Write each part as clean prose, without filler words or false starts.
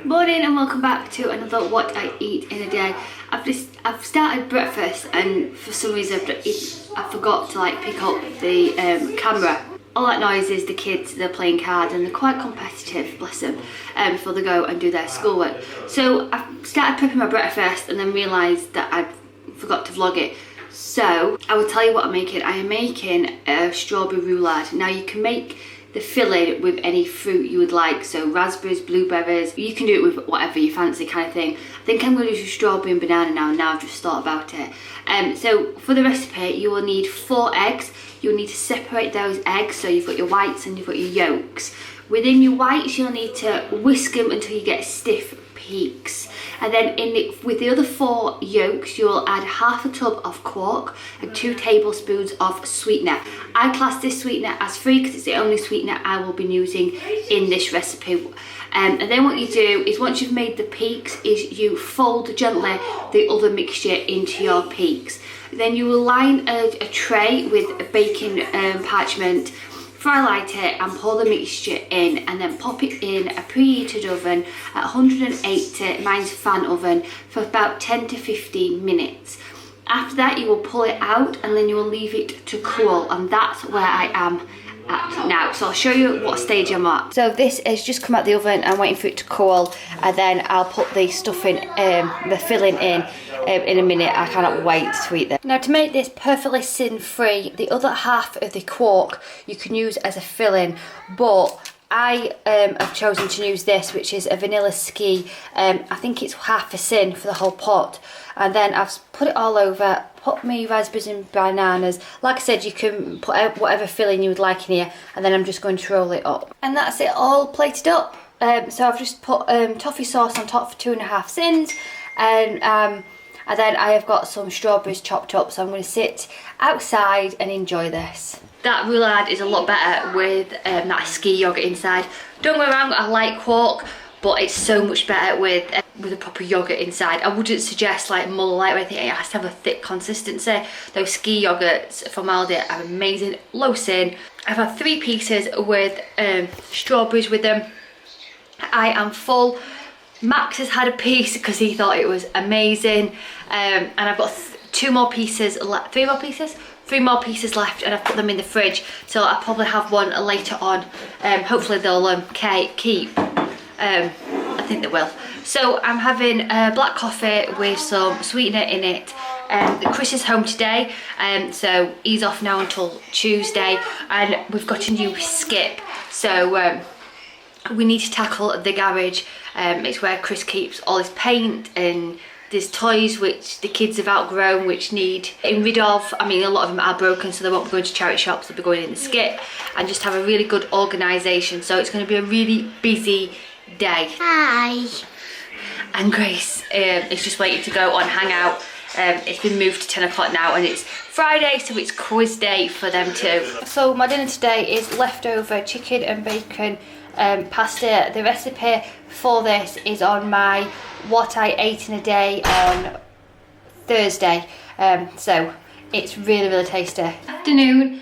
Morning and welcome back to another What I Eat in a Day. I've started breakfast and for some reason I forgot to pick up the camera. All that noise is the kids, they're playing cards and they're quite competitive, bless them, before they go and do their schoolwork. So I started prepping my breakfast and then realised that I forgot to vlog it. So I will tell you what I'm making. I am making a strawberry roulade. Now you can make the filling with any fruit you would like, so raspberries, blueberries, you can do it with whatever you fancy kind of thing. I think I'm going to do strawberry and banana now I've just thought about it. So for the recipe you will need 4 eggs. You'll need to separate those eggs, so you've got your whites and you've got your yolks. Within your whites you'll need to whisk them until you get stiff peaks, and then with the other 4 yolks you'll add half a tub of quark and 2 tablespoons of sweetener. I class this sweetener as free because it's the only sweetener I will be using in this recipe. And then what you do is once you've made the peaks is you fold gently the other mixture into your peaks. Then you will line a tray with baking parchment, fry light it and pour the mixture in, and then pop it in a preheated oven at 180, mine's fan oven, for about 10 to 15 minutes. After that you will pull it out and then you will leave it to cool, and that's where I am at now. So I'll show you what stage I'm at. So this has just come out the oven. I'm waiting for it to cool and then I'll put the stuffing, the filling in a minute. I cannot wait to eat this. Now to make this perfectly sin-free, the other half of the quark you can use as a filling, but I have chosen to use this, which is a vanilla ski. I think it's half a sin for the whole pot. And then I've put it all over, put my raspberries and bananas. Like I said, you can put out whatever filling you would like in here, and then I'm just going to roll it up. And that's it all plated up. So I've just put toffee sauce on top for 2.5 sins, and then I have got some strawberries chopped up, so I'm going to sit outside and enjoy this. That roulade is a lot better with that ski yogurt inside. Don't go around, I like quark, but it's so much better with a proper yogurt inside. I wouldn't suggest like Muller Lite or anything. It has to have a thick consistency. Those ski yogurts from Aldi are amazing, low sin. I've had 3 pieces with strawberries with them. I am full. Max has had a piece because he thought it was amazing, and I've got 2 more pieces left, 3 more pieces? 3 more pieces left, and I've put them in the fridge, so I'll probably have one later on. Hopefully they'll keep. I think they will. So I'm having black coffee with some sweetener in it. Chris is home today, so he's off now until Tuesday, and we've got a new skip, so we need to tackle the garage. It's where Chris keeps all his paint, and there's toys which the kids have outgrown which need getting rid of. I mean, a lot of them are broken, so they won't be going to charity shops, they'll be going in the skip, and just have a really good organisation. So it's going to be a really busy day. Hi. And Grace is just waiting to go on hangout. It's been moved to 10 o'clock now, and it's Friday, so it's quiz day for them too. So my dinner today is leftover chicken and bacon pasta. The recipe for this is on my What I Ate in a Day on Thursday, so it's really tasty. Afternoon,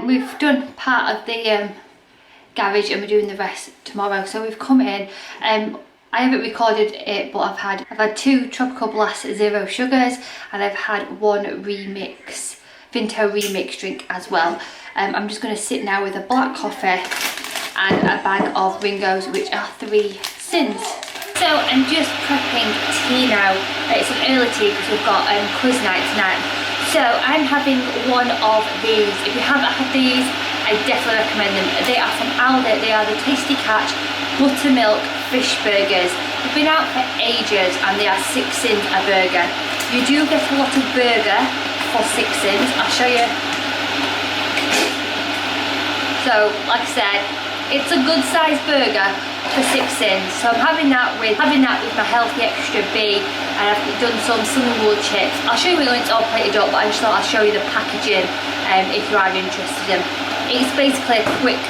we've done part of the garage and we're doing the rest tomorrow. So we've come in. I haven't recorded it, but I've had 2 Tropical Blast Zero Sugars, and I've had 1 remix, Vinto remix drink as well. I'm just going to sit now with a black coffee and a bag of Ringos, which are 3 sins. So I'm just prepping tea now. It's an early tea because we've got quiz night tonight. So I'm having one of these. If you haven't had these, I definitely recommend them. They are from Aldi. They are the Tasty Catch Buttermilk Fish Burgers. They've been out for ages and they are 6 sins a burger. You do get a lot of burger for 6 sins. I'll show you. So, like I said, it's a good sized burger for 6 sins. So I'm having that with my healthy extra B, and I've done some cinnamon wood chips. I'll show you when it's all plated up, but I just thought I'll show you the packaging if you are interested in. It's basically a quick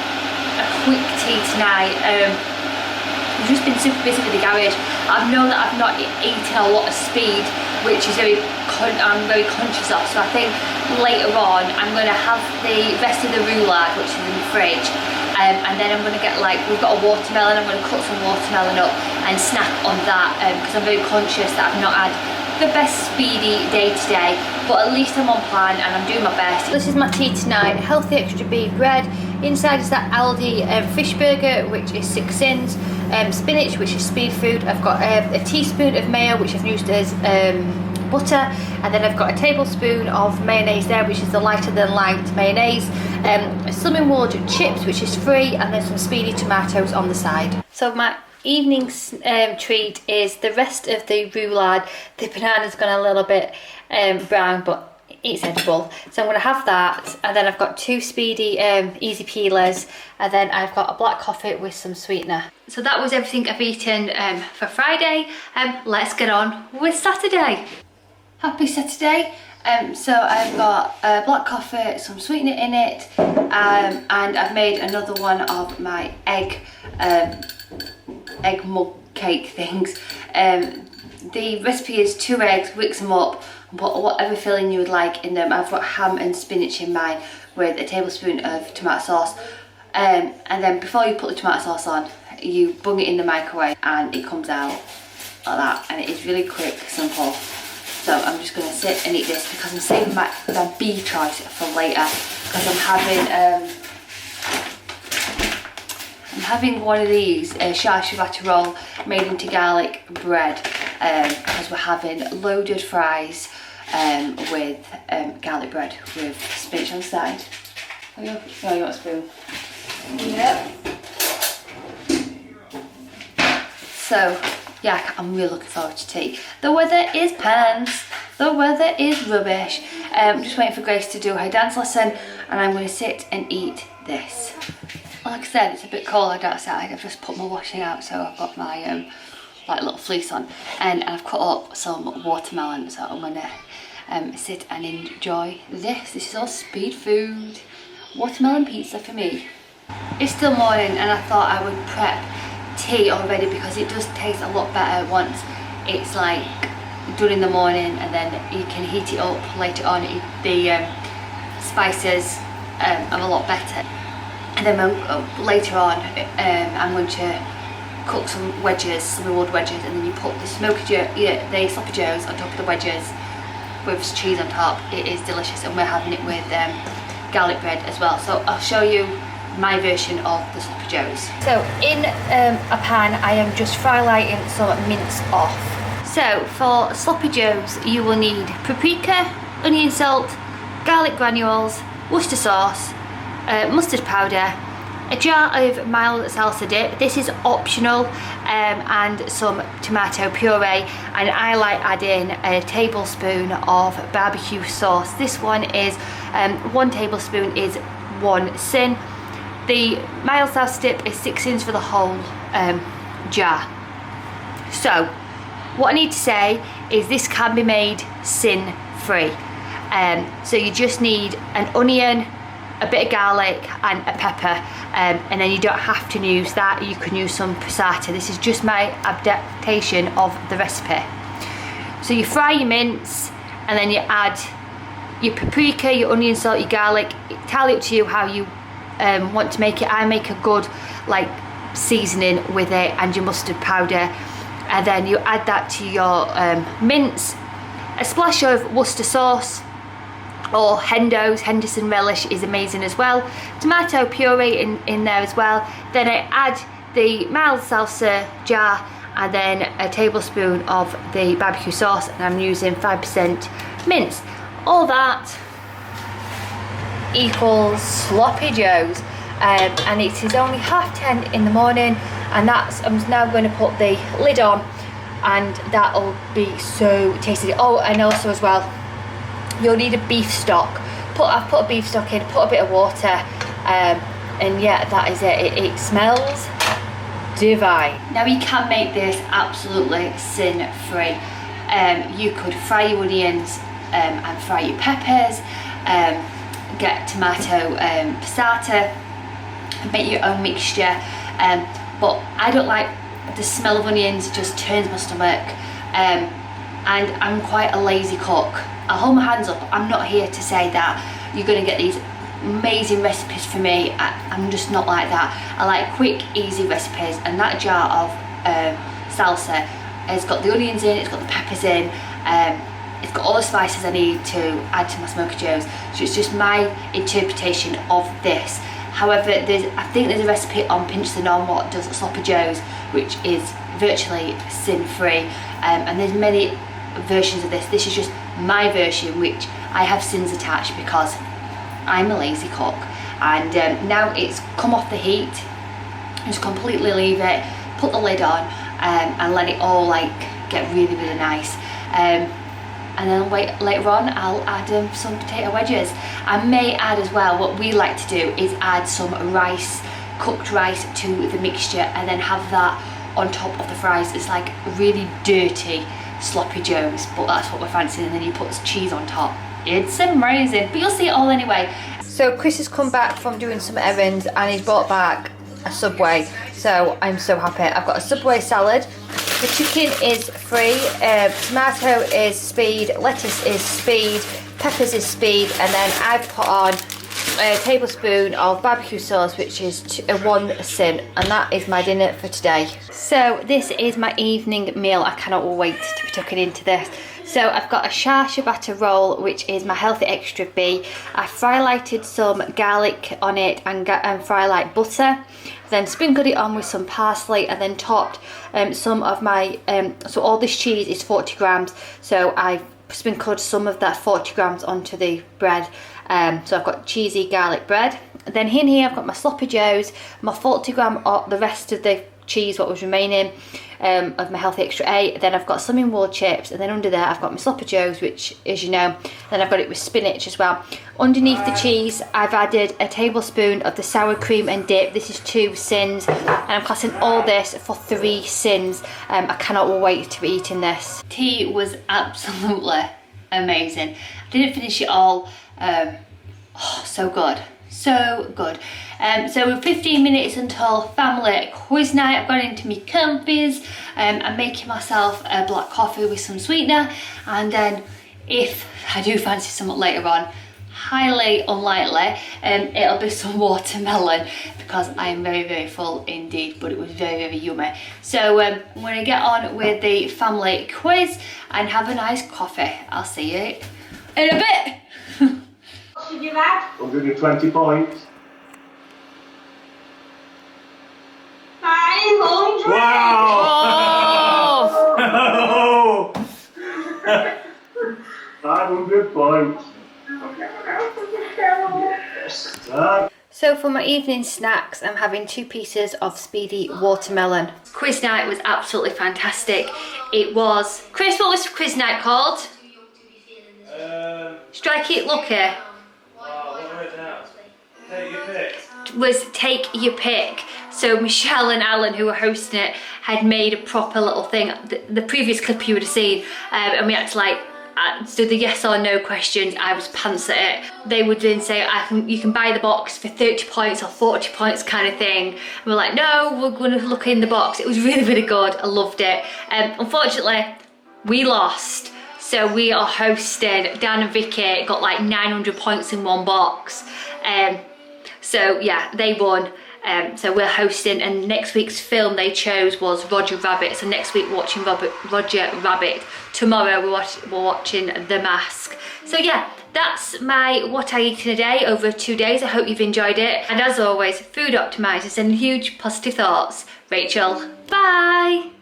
tea tonight. I've just been super busy with the garage. I know that I've not eaten a lot of speed, which is I'm very conscious of. So I think later on I'm going to have the rest of the roulade, which is in the fridge, and then I'm going to get we've got a watermelon. I'm going to cut some watermelon up and snack on that, because I'm very conscious that I've not had the best speedy day today, but at least I'm on plan and I'm doing my best. This is my tea tonight: healthy extra beef bread. Inside is that Aldi fish burger, which is 6 sins, spinach, which is speed food. I've got a teaspoon of mayo, which I've used as butter, and then I've got a tablespoon of mayonnaise there, which is the lighter than light mayonnaise, Slimming World chips, which is free, and then some speedy tomatoes on the side. So my evening treat is the rest of the roulade. The banana's gone a little bit brown, but it's edible, so I'm going to have that. And then I've got 2 speedy easy peelers, and then I've got a black coffee with some sweetener. So that was everything I've eaten for Friday. Let's get on with Saturday. Happy Saturday. So I've got black coffee, some sweetener in it, and I've made another one of my egg mug cake things. The recipe is 2 eggs, whisk them up, and put whatever filling you would like in them. I've got ham and spinach in mine with a tablespoon of tomato sauce, and then before you put the tomato sauce on, you bung it in the microwave and it comes out like that, and it is really quick, simple. So I'm just going to sit and eat this because I'm saving my beef choice for later, because I'm having one of these charcuterie roll made into garlic bread, because we're having loaded fries with garlic bread with spinach on the side. Oh, you want a spoon? Yep. So yeah, I'm really looking forward to tea. The weather is pants. The weather is rubbish. I'm just waiting for Grace to do her dance lesson, and I'm going to sit and eat this. Like I said, it's a bit cold outside. I've just put my washing out, so I've got my little fleece on, and I've cut up some watermelon, so I'm going to sit and enjoy this. This is all speed food. Watermelon pizza for me. It's still morning, and I thought I would prep tea already, because it does taste a lot better once it's done in the morning, and then you can heat it up later on. The spices are a lot better. And then later on, I'm going to cook some wedges, some wood wedges, and then you put the the sloppy joes on top of the wedges with cheese on top. It is delicious, and we're having it with garlic bread as well. So I'll show you my version of the sloppy joes. So in a pan, I am just fry lighting some mince off. So for sloppy joes, you will need paprika, onion salt, garlic granules, Worcester sauce, mustard powder, a jar of mild salsa dip. This is optional, and some tomato puree, and I like adding a tablespoon of barbecue sauce. This one is 1 tablespoon is 1 sin. The mild salsa dip is 6 sins for the whole jar. So what I need to say is this can be made sin free. So you just need an onion, a bit of garlic and a pepper, and then you don't have to use that. You can use some passata. This is just my adaptation of the recipe. So you fry your mince, and then you add your paprika, your onion, salt, your garlic. It's entirely up to you how you want to make it. I make a good seasoning with it, and your mustard powder, and then you add that to your mince. A splash of Worcester sauce or Henderson relish is amazing as well. Tomato puree in there as well. Then I add the mild salsa jar, and then a tablespoon of the barbecue sauce, and I'm using 5% mince. All that equals sloppy joes, and it is only 10:30 in the morning, and I'm now going to put the lid on, and that'll be so tasty. Oh, and also as well, you'll need a beef stock. I've put a beef stock in, put a bit of water, and yeah, that is it. It smells divine. Now you can make this absolutely sin free. You could fry your onions and fry your peppers, get tomato passata, make your own mixture, but I don't like the smell of onions. It just turns my stomach, and I'm quite a lazy cook. I'll hold my hands up. I'm not here to say that you're going to get these amazing recipes for me. I'm just not like that. I like quick, easy recipes, and that jar of salsa has got the onions in, it's got the peppers in, it's got all the spices I need to add to my Smoky Joes. So it's just my interpretation of this. However, I think there's a recipe on Pinterest on what does sloppy joes, which is virtually sin-free, and there's many versions of this. This is just my version, which I have sins attached because I'm a lazy cook. And now it's come off the heat, just completely leave it, put the lid on, and let it all like get really, really nice. And then later on I'll add some potato wedges. I may add as well, what we like to do is add some rice, cooked rice to the mixture, and then have that on top of the fries. It's like really dirty sloppy joes, but that's what we're fancying, and then you put cheese on top. It's amazing, but you'll see it all anyway. So Chris has come back from doing some errands and he's brought back a Subway, so I'm so happy. I've got a Subway salad. The chicken is free, tomato is speed, lettuce is speed, peppers is speed, and then I've put on a tablespoon of barbecue sauce, which is 1 sin, and that is my dinner for today. So this is my evening meal. I cannot wait to be tucking into this. So I've got a shar ciabatta roll, which is my healthy extra B. I fry-lighted some garlic on it and fry-light butter. Then sprinkled it on with some parsley, and then topped some of my, so all this cheese is 40 grams. So I sprinkled some of that 40 grams onto the bread. So I've got cheesy garlic bread. Then in here I've got my sloppy joes, my 40 gram of the rest of the cheese, what was remaining, of my healthy extra A. Then I've got some in wool chips, and then under there I've got my sloppy joes, which, as you know, then I've got it with spinach as well. Underneath the cheese I've added a tablespoon of the sour cream and dip. This is 2 sins, and I'm classing all this for 3 sins. I cannot wait to be eating this. Tea was absolutely amazing. I didn't finish it all. Oh, so good. So good. So we're 15 minutes until family quiz night. I've got into my comfies. I'm making myself a black coffee with some sweetener, and then if I do fancy something later on, highly unlikely, it'll be some watermelon, because I am very, very full indeed, but it was very, very yummy. So I'm going to get on with the family quiz and have a nice coffee. I'll see you in a bit. Should you add? 120 points. 500. Wow! 500 points. Yes. So for my evening snacks, I'm having 2 pieces of speedy watermelon. Quiz night was absolutely fantastic. It was... Chris, what was quiz night called? Strike It Lucky. Take your pick. Was Take Your Pick. So Michelle and Alan, who were hosting it, had made a proper little thing. The previous clip you would have seen, and we had to like do the yes or no questions. I was pants at it. They would then say, you can buy the box for 30 points or 40 points kind of thing. And we're like, no, we're going to look in the box. It was really, really good. I loved it. Unfortunately, we lost. So we are hosting. Dan and Vicky got like 900 points in one box. So yeah, they won. So we're hosting, and next week's film they chose was Roger Rabbit. So next week we're watching Roger Rabbit. Tomorrow we're watching The Mask. So yeah, that's my what I eat in a day over 2 days. I hope you've enjoyed it. And as always, food optimizers and huge positive thoughts. Rachel, bye.